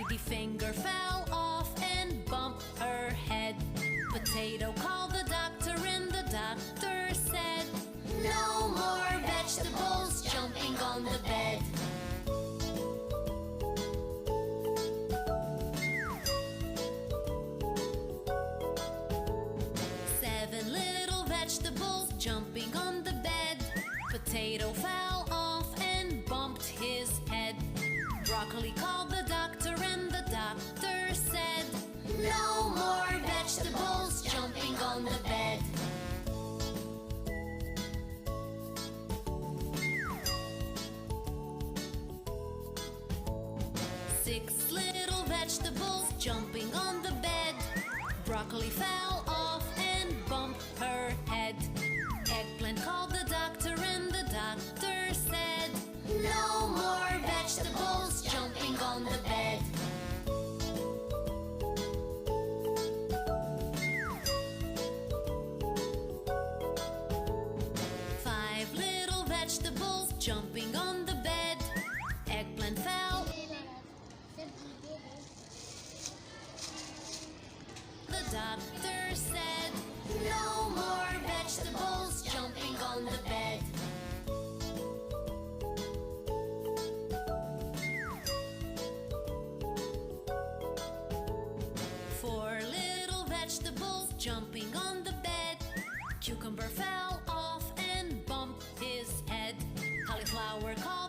Ladyfinger fell off and bumped her head. Potato called the doctor and the doctor said, "No more vegetables jumping on the bed." Seven little vegetables jumping on the bed. Potato fell off and bumped his head. Broccoli called the doctor and the doctor said, "No more vegetables jumping on the bed." Six little vegetables jumping on the bed. Broccoli fell off and bumped her head. Eggplant called the doctor and the doctor said, "No more vegetables jumping on the bed." Five little vegetables jumping on the bed. Eggplant fell. The doctor said, "No more vegetables jumping on the bed." Four little vegetables jumping on the bed. Cucumber fell off and bumped his head. Cauliflower called